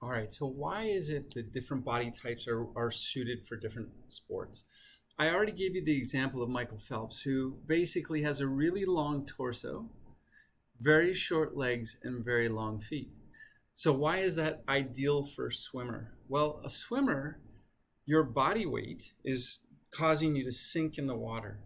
All right, so why is it that different body types are suited for different sports? I already gave you the example of Michael Phelps, who basically has a really long torso, very short legs, and very long feet. So why is that ideal for a swimmer? Well, a swimmer, your body weight is causing you to sink in the water.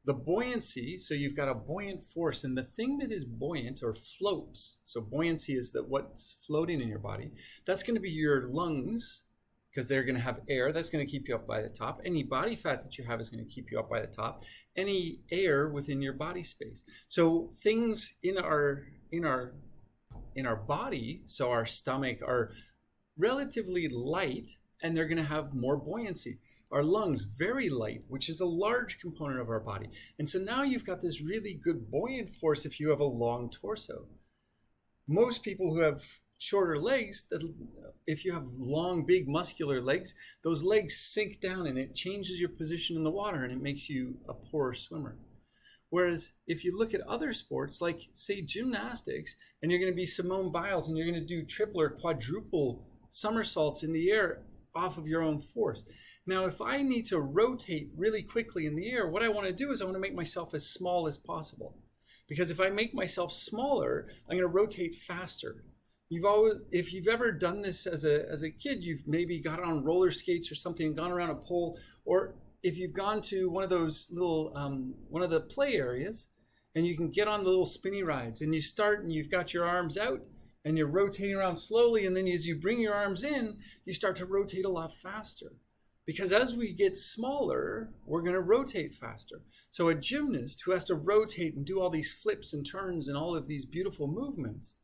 The buoyancy, so you've got a buoyant force, and the thing that is buoyant or floats, so buoyancy is that what's floating in your body, that's going to be your lungs, because they're going to have air, that's going to keep you up by the top. Any body fat that you have is going to keep you up by the top. Any air within your body space. So things in our body, so our stomach, are relatively light, and they're going to have more buoyancy. Our lungs, very light, which is a large component of our body. And so now you've got this really good buoyant force if you have a long torso. Most people who have shorter legs, if you have long, big, muscular legs, those legs sink down and it changes your position in the water and it makes you a poor swimmer. Whereas if you look at other sports, like say gymnastics, and you're going to be Simone Biles and you're going to do triple or quadruple somersaults in the air off of your own force. Now, if I need to rotate really quickly in the air, what I want to do is I want to make myself as small as possible. Because if I make myself smaller, I'm going to rotate faster. If you've ever done this as a kid, you've maybe got on roller skates or something and gone around a pole, or if you've gone to one of those little, one of the play areas, and you can get on the little spinny rides, and you start and you've got your arms out, and you're rotating around slowly, and then as you bring your arms in, you start to rotate a lot faster. Because as we get smaller, we're going to rotate faster. So a gymnast who has to rotate and do all these flips and turns and all of these beautiful movements,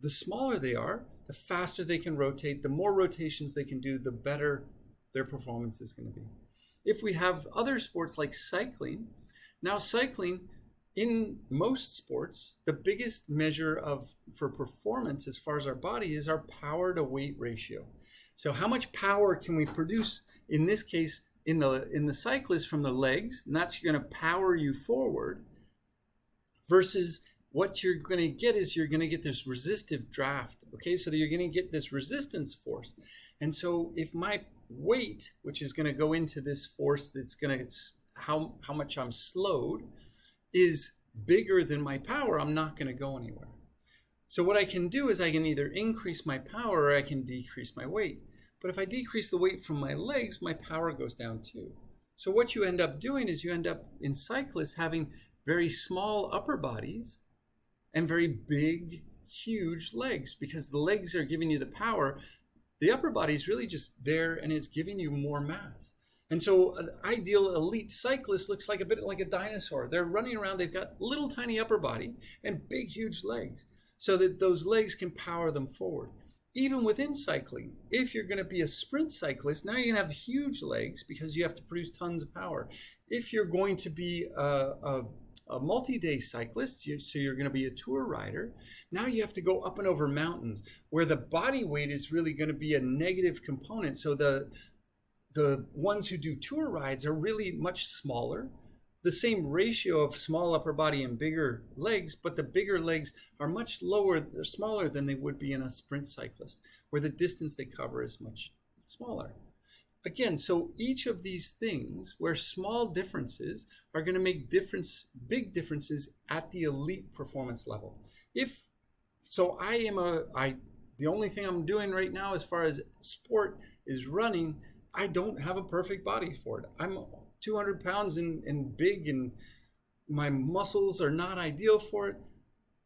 the smaller they are, the faster they can rotate, the more rotations they can do, the better their performance is going to be. If we have other sports like cycling, now cycling, in most sports, the biggest measure for performance as far as our body is our power to weight ratio. So how much power can we produce, in this case, in the cyclist from the legs, and that's going to power you forward, versus what you're going to get is you're going to get this resistive draft. Okay, so that you're going to get this resistance force. And so if my weight, which is going to go into this force that's going to, how much I'm slowed, is bigger than my power, I'm not going to go anywhere. So what I can do is I can either increase my power or I can decrease my weight. But if I decrease the weight from my legs, my power goes down too. So what you end up doing is you end up in cyclists having very small upper bodies and very big, huge legs, because the legs are giving you the power. The upper body is really just there and it's giving you more mass. And so an ideal elite cyclist looks like a bit like a dinosaur. They're running around, they've got little tiny upper body and big, huge legs, so that those legs can power them forward. Even within cycling, if you're going to be a sprint cyclist, now you're going to have huge legs because you have to produce tons of power. If you're going to be a multi-day cyclist, so you're going to be a tour rider, now you have to go up and over mountains where the body weight is really going to be a negative component. So the ones who do tour rides are really much smaller, the same ratio of small upper body and bigger legs, but the bigger legs are much lower, they're smaller than they would be in a sprint cyclist, where the distance they cover is much smaller. Again, so each of these things where small differences are going to make big differences at the elite performance level. The only thing I'm doing right now as far as sport is running. I don't have a perfect body for it. I'm 200 pounds and big, and my muscles are not ideal for it.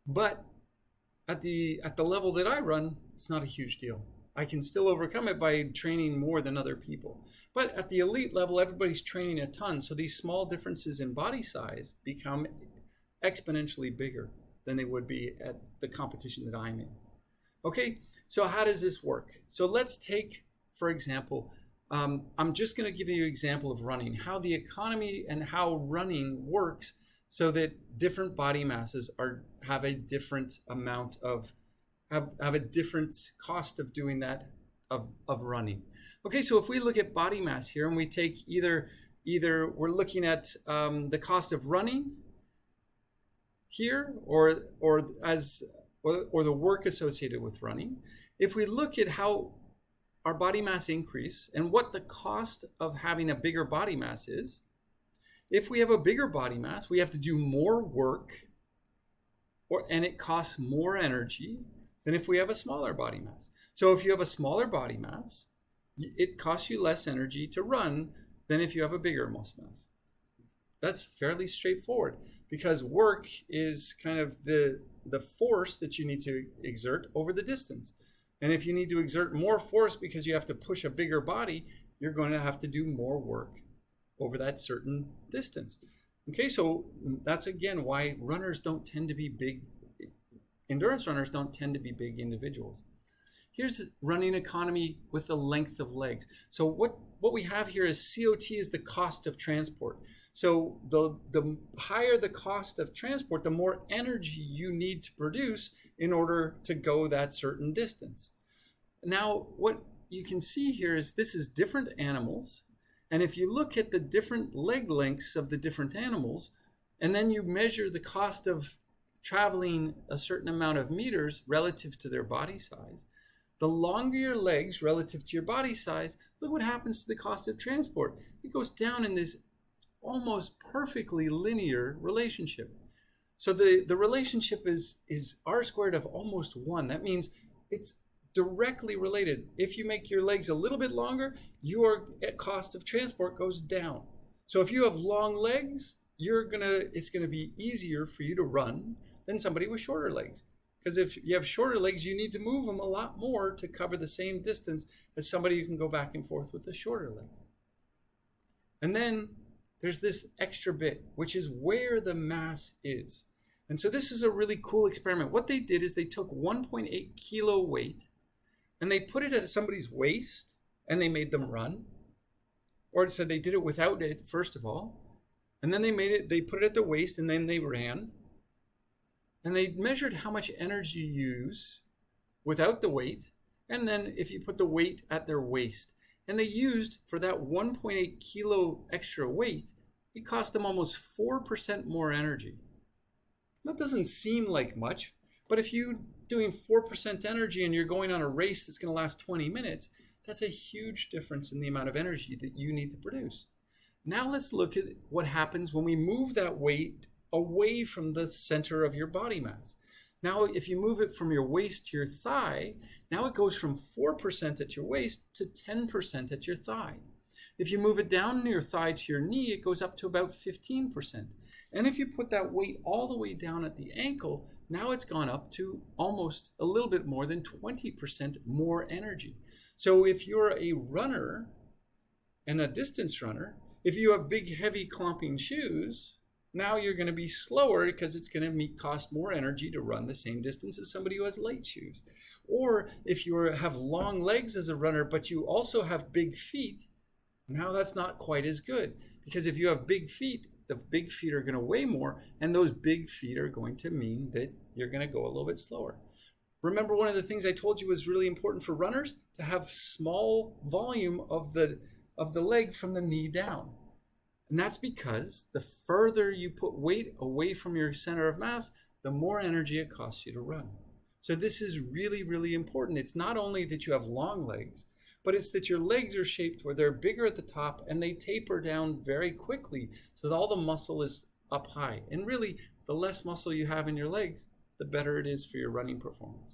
But at the level that I run, it's not a huge deal. I can still overcome it by training more than other people. But at the elite level, everybody's training a ton. So these small differences in body size become exponentially bigger than they would be at the competition that I'm in. Okay, so how does this work? So let's take, for example, I'm just going to give you an example of running, how the economy and how running works so that different body masses have a different amount of, have a different cost of doing that, of running. Okay, so if we look at body mass here and we take either we're looking at the cost of running here, or as or the work associated with running, if we look at how our body mass increase and what the cost of having a bigger body mass is, if we have a bigger body mass, we have to do more work, and it costs more energy than if we have a smaller body mass. So if you have a smaller body mass, it costs you less energy to run than if you have a bigger muscle mass. That's fairly straightforward, because work is kind of the force that you need to exert over the distance. And if you need to exert more force because you have to push a bigger body, you're going to have to do more work over that certain distance. Okay, so that's again why runners don't tend to be big, endurance runners don't tend to be big individuals. Here's running economy with the length of legs. So what we have here is COT is the cost of transport. So the higher the cost of transport, the more energy you need to produce in order to go that certain distance. Now, what you can see here is this is different animals. And if you look at the different leg lengths of the different animals, and then you measure the cost of traveling a certain amount of meters relative to their body size, the longer your legs relative to your body size, look what happens to the cost of transport. It goes down in this almost perfectly linear relationship. So the relationship is r squared of almost 1. That means it's directly related. If you make your legs a little bit longer, your cost of transport goes down. So if you have long legs, it's gonna be easier for you to run than somebody with shorter legs. Because if you have shorter legs, you need to move them a lot more to cover the same distance as somebody who can go back and forth with a shorter leg. And then there's this extra bit, which is where the mass is. And so this is a really cool experiment. What they did is they took 1.8 kilo weight and they put it at somebody's waist and they made them run. Or so they did it without it, first of all. And then they put it at the waist and then they ran. And they measured how much energy you use without the weight. And then if you put the weight at their waist. And they used, for that 1.8 kilo extra weight, it cost them almost 4% more energy. That doesn't seem like much, but if you're doing 4% energy and you're going on a race that's going to last 20 minutes, that's a huge difference in the amount of energy that you need to produce. Now let's look at what happens when we move that weight away from the center of your body mass. Now, if you move it from your waist to your thigh, now it goes from 4% at your waist to 10% at your thigh. If you move it down your thigh to your knee, it goes up to about 15%. And if you put that weight all the way down at the ankle, now it's gone up to almost a little bit more than 20% more energy. So if you're a runner and a distance runner, if you have big, heavy, clumping shoes, now you're going to be slower because it's going to cost more energy to run the same distance as somebody who has light shoes. Or if you have long legs as a runner, but you also have big feet, now that's not quite as good. Because if you have big feet, the big feet are going to weigh more, and those big feet are going to mean that you're going to go a little bit slower. Remember, one of the things I told you was really important for runners to have small volume of the leg from the knee down. And that's because the further you put weight away from your center of mass, the more energy it costs you to run. So this is really, really important. It's not only that you have long legs, but it's that your legs are shaped where they're bigger at the top and they taper down very quickly so that all the muscle is up high. And really, the less muscle you have in your legs, the better it is for your running performance.